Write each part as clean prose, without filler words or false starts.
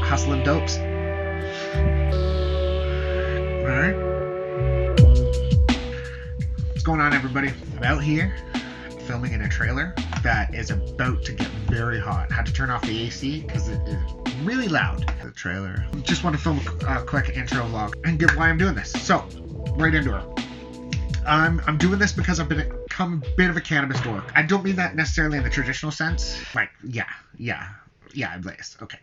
hustling dopes. Alright. What's going on, everybody? I'm out here filming in a trailer that is about to get very hot. Had to turn off the AC because it is really loud. The trailer. Just want to film a quick intro vlog and give why I'm doing this. So, right into it. I'm doing this because I've become a bit of a cannabis dork. I don't mean that necessarily in the traditional sense. Like, yeah, I'm blazed. Okay.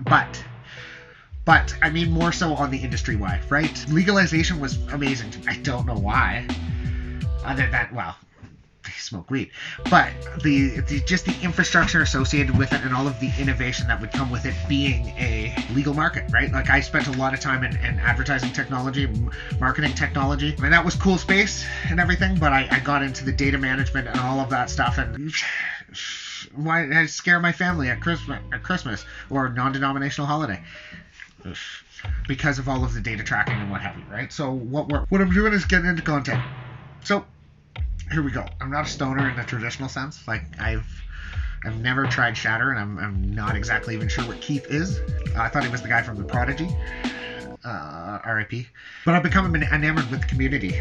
But I mean more so on the industry wide, right? Legalization was amazing to me. I don't know why. Other than, well, they smoke weed. But just the infrastructure associated with it and all of the innovation that would come with it being a legal market, right? Like, I spent a lot of time in advertising technology, marketing technology. I mean, that was cool space and everything, but I got into the data management and all of that stuff, and why did I scare my family at Christmas or non-denominational holiday? Because of all of the data tracking and what have you, right? So what I'm doing is getting into content. So here we go. I'm not a stoner in the traditional sense. Like, I've never tried shatter, and I'm not exactly even sure what Keith is. I thought he was the guy from The Prodigy. R.I.P. But I've become enamored with the community.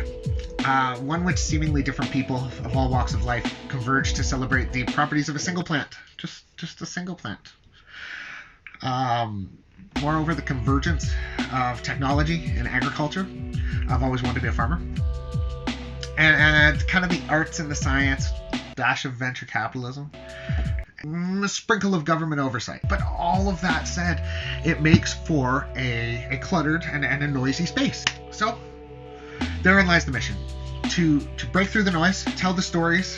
One which seemingly different people of all walks of life converge to celebrate the properties of a single plant. Just a single plant. Moreover, the convergence of technology and agriculture. I've always wanted to be a farmer. And kind of the arts and the science, dash of venture capitalism, a sprinkle of government oversight. But all of that said, it makes for a cluttered and a noisy space. So therein lies the mission. To break through the noise, tell the stories,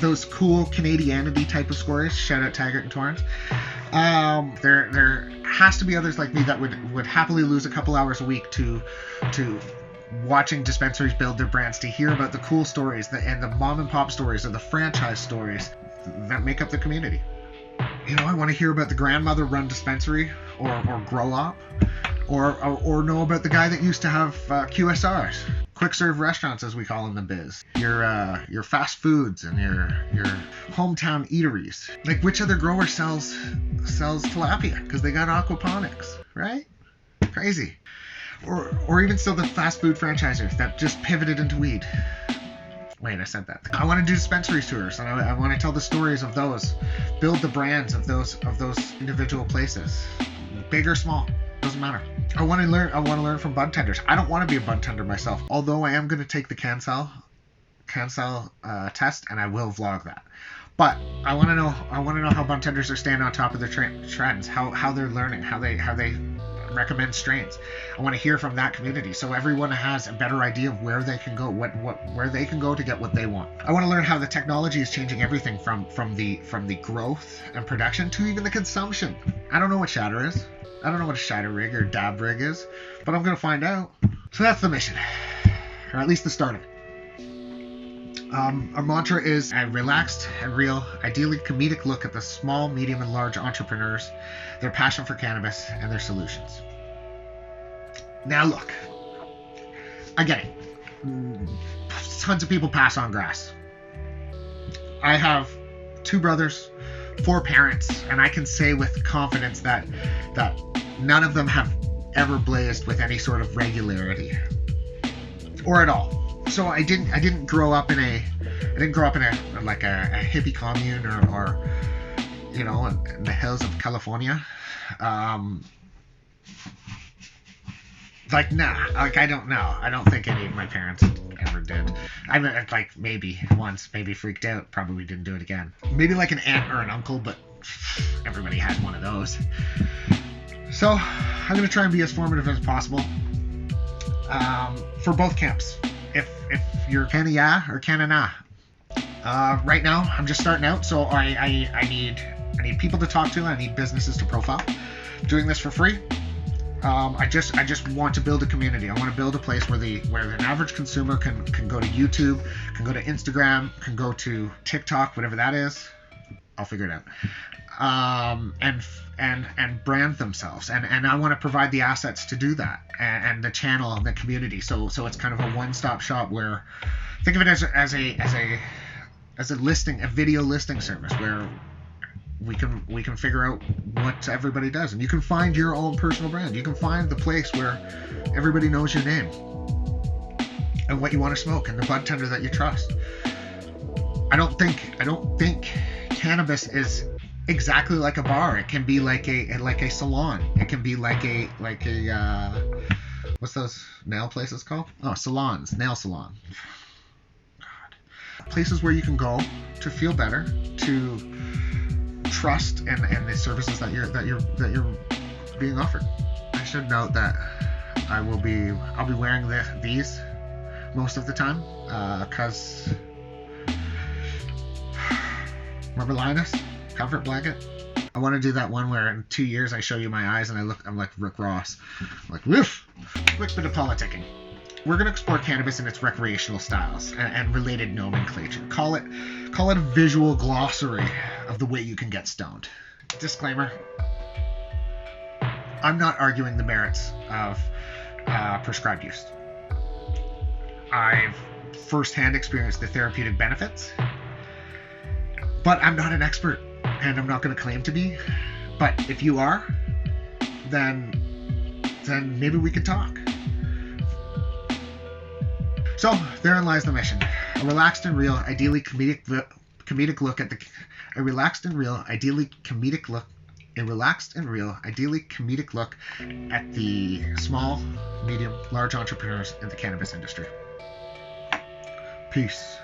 those cool Canadianity type of stories. Shout out Taggart and Torrance. There has to be others like me that would happily lose a couple hours a week to watching dispensaries build their brands, to hear about the cool stories and the mom and pop stories or the franchise stories that make up the community. You know, I want to hear about the grandmother run dispensary or grow up, or know about the guy that used to have QSRs, quick serve restaurants as we call in the biz, your fast foods and your hometown eateries. Like, which other grower sells tilapia because they got aquaponics, right? Crazy. Or even still the fast food franchisers that just pivoted into weed. Wait, I said that. I want to do dispensary tours, and I want to tell the stories of those, build the brands of those individual places, big or small, doesn't matter. I want to learn from bud tenders. I don't want to be a bud tender myself, although I am going to take the CanSal test, and I will vlog that. But I want to know how bud tenders are staying on top of their trends, how they're learning, how they recommend strains. I want to hear from that community, so everyone has a better idea of where they can go, where they can go to get what they want. I want to learn how the technology is changing everything from the growth and production to even the consumption. I don't know what shatter is. I don't know what a shatter rig or dab rig is, but I'm gonna find out. So that's the mission, or at least the start of it. Our mantra is a relaxed and real, ideally comedic look at the small, medium, and large entrepreneurs, their passion for cannabis, and their solutions. Now look, I get it. Tons of people pass on grass. I have 2 brothers, 4 parents, and I can say with confidence that none of them have ever blazed with any sort of regularity or at all. So I didn't grow up in a hippie commune or you know, in the hills of California. I don't know. I don't think any of my parents ever did. I mean, like, maybe once, maybe freaked out, probably didn't do it again. Maybe like an aunt or an uncle, but everybody had one of those. So I'm gonna try and be as formative as possible for both camps. If you're Cannada or Cannada, right now I'm just starting out, so I need people to talk to. I need businesses to profile. I'm doing this for free. I just want to build a community. I want to build a place where an average consumer can go to YouTube, can go to Instagram, can go to TikTok, whatever that is. I'll figure it out. And brand themselves. And I want to provide the assets to do that, and the channel and the community. So it's kind of a one-stop shop where, think of it as a listing, a video listing service we can figure out what everybody does, and you can find your own personal brand. You can find the place where everybody knows your name and what you want to smoke, and the bud tender that you trust. I don't think cannabis is exactly like a bar. It can be like a salon. It can be like a what's those nail places called? Oh, salons, nail salon. God. Places where you can go to feel better, to trust and the services that you're being offered. I should note that I'll be wearing these most of the time, because remember Linus? Comfort blanket? I want to do that one where in 2 years I show you my eyes and I'm like Rick Ross. I'm like, woof! Quick bit of politicking. We're going to explore cannabis in its recreational styles and related nomenclature. Call it a visual glossary of the way you can get stoned. Disclaimer. I'm not arguing the merits of prescribed use. I've firsthand experienced the therapeutic benefits, but I'm not an expert, and I'm not going to claim to be. But if you are, then maybe we could talk. So therein lies the mission: a relaxed and real, ideally comedic look at the at the small, medium, large entrepreneurs in the cannabis industry. Peace.